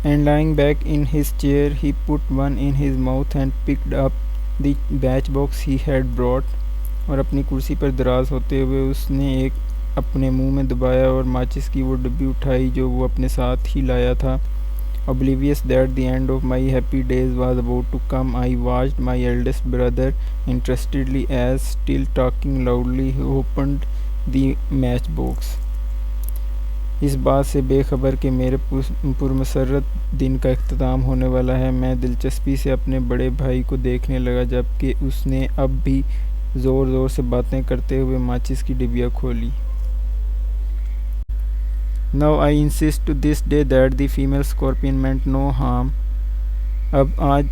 And lying back in his chair, he put one in his mouth and picked up the matchbox he had brought. اور اپنی کرسی پر دراز ہوتے ہوئے اس نے ایک اپنے منہ میں دبایا اور ماچس کی وہ ڈبی اٹھائی جو وہ اپنے ساتھ ہی لایا تھا. Oblivious that the end of my happy days was about to come, I watched my eldest brother interestedly as, still talking loudly, he opened the matchbox. اس بات سے بے خبر کہ میرے پرمسرت دن کا اختتام ہونے والا ہے، میں دلچسپی سے اپنے بڑے بھائی کو دیکھنے لگا جبکہ اس نے اب بھی زور زور سے باتیں کرتے ہوئے ماچس کی ڈبیا کھولی. Now I insist to this day that the female scorpion meant no harm. اب آج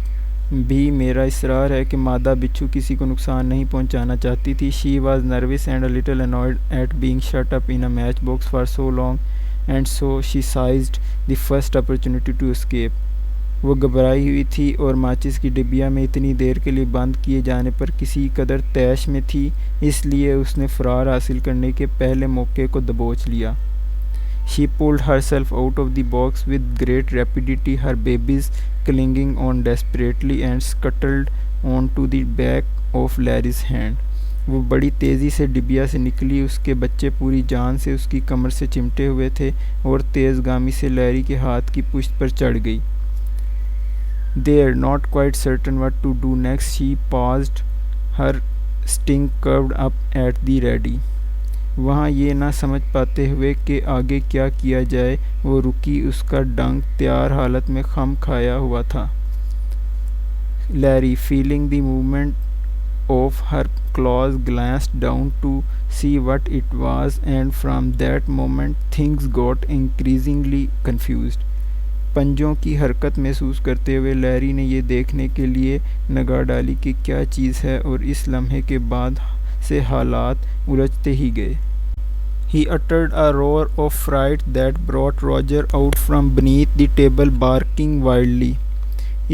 بھی میرا اصرار ہے کہ مادہ بچھو کسی کو نقصان نہیں پہنچانا چاہتی تھی. She was nervous and a little annoyed at being shut up in a matchbox for so long, and so she seized the first opportunity to escape. وہ گھبرائی ہوئی تھی اور ماچس کی ڈبیا میں اتنی دیر کے لیے بند کیے جانے پر کسی قدر طیش میں تھی، اس لیے اس نے فرار حاصل کرنے کے پہلے موقع کو دبوچ لیا. She pulled herself out of the box with great rapidity, her babies clinging on desperately, and scuttled onto the back of Larry's hand. وہ بڑی تیزی سے ڈبیا سے نکلی، اس کے بچے پوری جان سے اس کی کمر سے چمٹے ہوئے تھے اور تیز گامی سے لیری کے ہاتھ کی پشت پر چڑھ گئی. There, not quite certain what to do next, she paused, her sting curved up at the ready. وہاں یہ نہ سمجھ پاتے ہوئے کہ آگے کیا کیا جائے وہ رکی، اس کا ڈنک تیار حالت میں خم کھایا ہوا تھا. Larry, feeling the movement of her claws, glanced down to see what it was, and from that moment things got increasingly confused. پنجوں کی حرکت محسوس کرتے ہوئے لیری نے یہ دیکھنے کے لیے نگاہ ڈالی کہ کیا چیز ہے، اور اس لمحے کے بعد سے حالات الجھتے ہی گئے. He uttered a roar of fright that brought Roger out from beneath the table, barking wildly.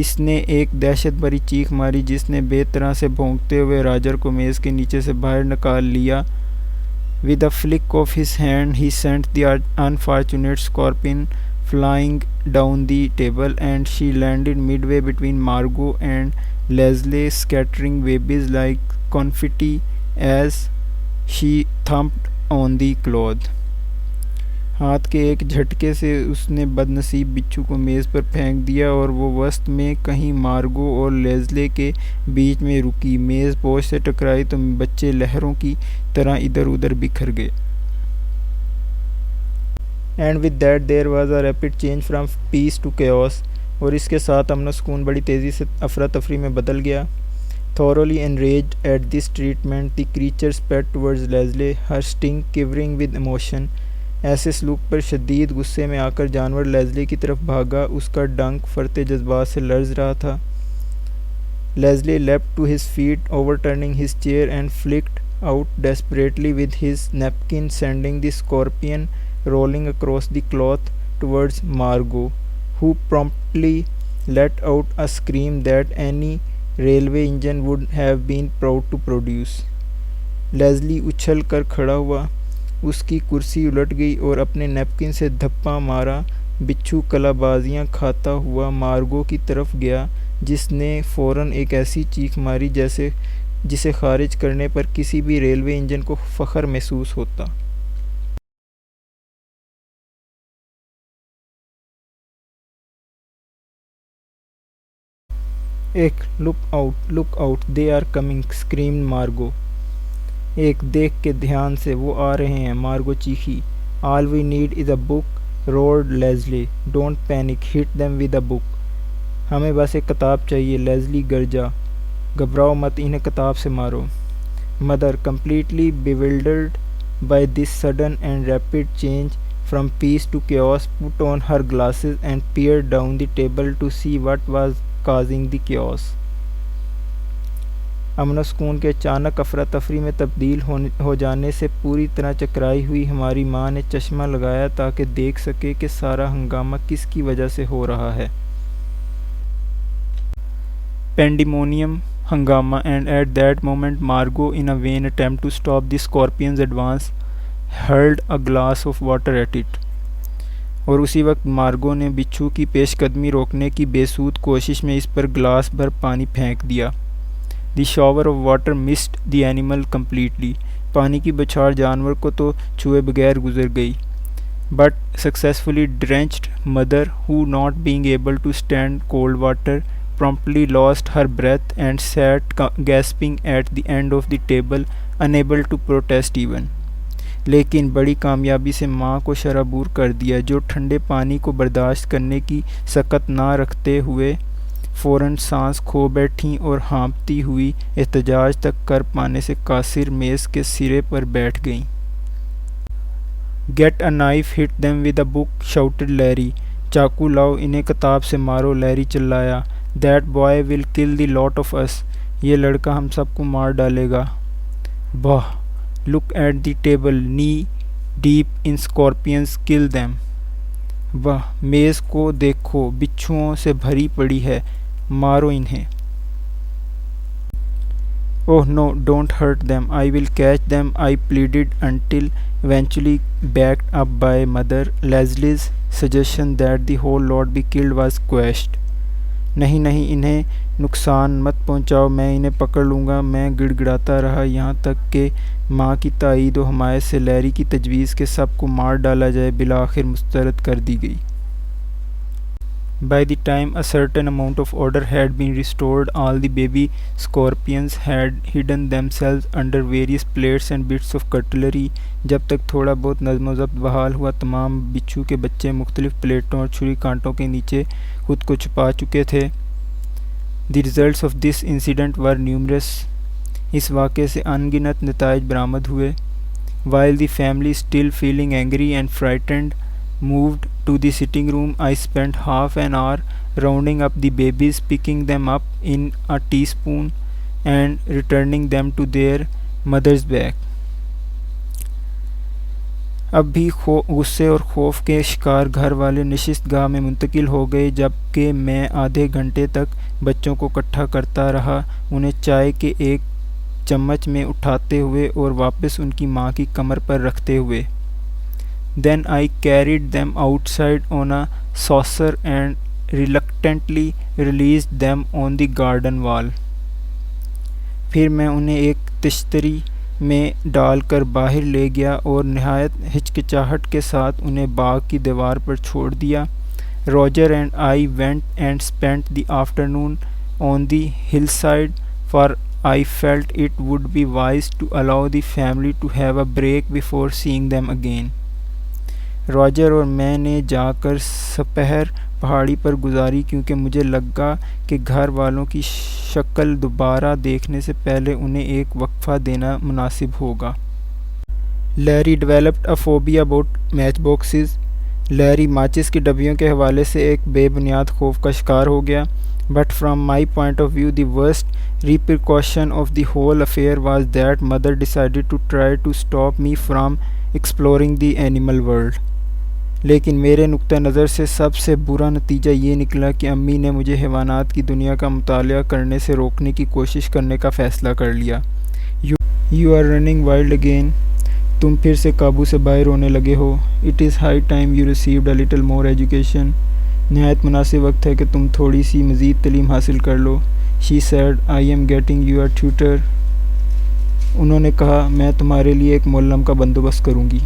اس نے ایک دہشت بھری چیخ ماری جس نے بے طرح سے بھونکتے ہوئے راجر کو میز کے نیچے سے باہر نکال لیا. With a flick of his hand he sent the unfortunate scorpion flying down the table, and she landed midway between Margot and Leslie, scattering babies like confetti as she thumped on the cloth. ہاتھ کے ایک جھٹکے سے اس نے بد نصیب بچھو کو میز پر پھینک دیا اور وہ وسط میں کہیں مارگو اور لیزلے کے بیچ میں رکی. میز پوش سے ٹکرائی تو بچے لہروں کی طرح ادھر ادھر بکھر گئے. And with that there was a rapid change from peace to chaos. اور اس کے ساتھ امن و سکون بڑی تیزی سے افراتفری میں بدل گیا. Thoroughly enraged at this treatment, the creature sped towards Leslie, her sting quivering with emotion. ایسے سلوک پر شدید غصے میں آ کر جانور لیزلی کی طرف بھاگا، اس کا ڈنک فرتے جذبات سے لرز رہا تھا. Leslie leapt to his feet, overturning his chair, and flicked out desperately with his napkin, sending the scorpion rolling across the cloth towards Margot, who promptly let out a scream that any railway engine would have been proud to produce. Leslie اچھل کر کھڑا ہوا، اس کی کرسی الٹ گئی اور اپنے نیپکن سے دھپا مارا. بچھو کلا بازیاں کھاتا ہوا مارگو کی طرف گیا، جس نے فوراً ایک ایسی چیخ ماری جسے خارج کرنے پر کسی بھی ریلوے انجن کو فخر محسوس ہوتا. ایک look out they are coming screamed Margo. ایک دیکھ کے دھیان سے، وہ آ رہے ہیں، مارگو چیخی. All we need is a book roared Leslie. Don't panic, hit them with a book. ہمیں بس ایک کتاب چاہیے، لیزلی گرجا. گھبراؤ مت، انہیں کتاب سے مارو. Mother, completely bewildered by this sudden and rapid change from peace to chaos, put on her glasses and peered down the table to see what was causing the chaos. امن و سکون کے اچانک افراتفری میں تبدیل ہو جانے سے پوری طرح چکرائی ہوئی ہماری ماں نے چشمہ لگایا تاکہ دیکھ سکے کہ سارا ہنگامہ کس کی وجہ سے ہو رہا ہے. Pandemonium, ہنگامہ. And at that moment Margot, in a vain attempt to stop the scorpion's advance, hurled a glass of water at it. اور اسی وقت مارگو نے بچھو کی پیش قدمی روکنے کی بے سود کوشش میں اس پر گلاس بھر پانی پھینک دیا۔ The shower of water missed the animal completely. پانی کی بچھاڑ جانور کو تو چھوئے بغیر گزر گئی۔ But successfully drenched mother who not being able to stand cold water promptly lost her breath and sat gasping at the end of the table unable to protest even۔ لیکن بڑی کامیابی سے ماں کو شرابور کر دیا، جو ٹھنڈے پانی کو برداشت کرنے کی سکت نہ رکھتے ہوئے فوراً سانس کھو بیٹھیں اور ہانپتی ہوئی احتجاج تک کر پانے سے قاصر میز کے سرے پر بیٹھ گئیں۔ Get a knife hit them with a book shouted Larry. چاقو لاؤ، انہیں کتاب سے مارو، لیری چلایا۔ دیٹ بوائے ول کل دی لاٹ آف اس۔ یہ لڑکا ہم سب کو مار ڈالے گا۔ واہ، لک ایٹ دی ٹیبل نی ڈیپ ان اسکارپینز کل دیم۔ واہ، میز کو دیکھو، بچھوؤں سے بھری پڑی ہے، مارو انہیں۔ Oh no, don't hurt them. I will catch them, I pleaded until eventually backed up by Mother Leslie's suggestion that the whole lot be killed was quashed. نہیں نہیں، انہیں نقصان مت پہنچاؤ، میں انہیں پکڑ لوں گا۔ میں گڑ گڑاتا رہا یہاں تک کہ ماں کی تائید و حمایت سے لیری کی تجویز کہ سب کو مار ڈالا جائے بالآخر مسترد کر دی گئی۔ By the time a certain amount of order had been restored, all the baby scorpions had hidden themselves under various plates and bits of cutlery۔ جب تک تھوڑا بہت نظم و ضبط بحال ہوا، تمام بچھو کے بچے مختلف پلیٹوں اور چھری کانٹوں کے نیچے خود کو چھپا چکے تھے۔ The results of this incident were numerous۔ اس واقعے سے ان گنت نتائج برآمد ہوئے۔ While the family, still feeling angry and frightened, moved to the sitting room, I spent half an hour rounding up the babies, picking them up in a teaspoon and returning them to their mother's back۔ اب بھی غصے اور خوف کے شکار گھر والے نشست گاہ میں منتقل ہو گئے، جبکہ میں آدھے گھنٹے تک بچوں کو اکٹھا کرتا رہا، انہیں چائے کے ایک چمچ میں اٹھاتے ہوئے اور واپس ان کی ماں کی کمر پر رکھتے ہوئے۔ Then I carried them outside on a saucer and reluctantly released them on the garden wall۔ پھر میں انہیں ایک تشتری میں ڈال کر باہر لے گیا اور نہایت ہچکچاہٹ کے ساتھ انہیں باغ کی دیوار پر چھوڑ دیا۔ Roger and I went and spent the afternoon on the hillside, for I felt it would be wise to allow the family to have a break before seeing them again۔ Roger اور میں نے جا کر سپہر پہاڑی پر گزاری، کیونکہ مجھے لگا کہ گھر والوں کی شکل دوبارہ دیکھنے سے پہلے انہیں ایک وقفہ دینا مناسب ہوگا۔ Larry developed a phobia about match boxes. Larry ماچس کی ڈبیوں کے حوالے سے ایک بے بنیاد خوف کا شکار ہو گیا۔ But from my point of view the worst repercussion of the whole affair was that mother decided to try to stop me from exploring the animal world. لیکن میرے نقطہ نظر سے سب سے برا نتیجہ یہ نکلا کہ امی نے مجھے حیوانات کی دنیا کا مطالعہ کرنے سے روکنے کی کوشش کرنے کا فیصلہ کر لیا۔ You are running wild again. تم پھر سے قابو سے باہر ہونے لگے ہو۔ It is high time you received a little more education. نہایت مناسب وقت ہے کہ تم تھوڑی سی مزید تعلیم حاصل کر لو۔ She said I am getting you a tutor. انہوں نے کہا، میں تمہارے لیے ایک معلم کا بندوبست کروں گی۔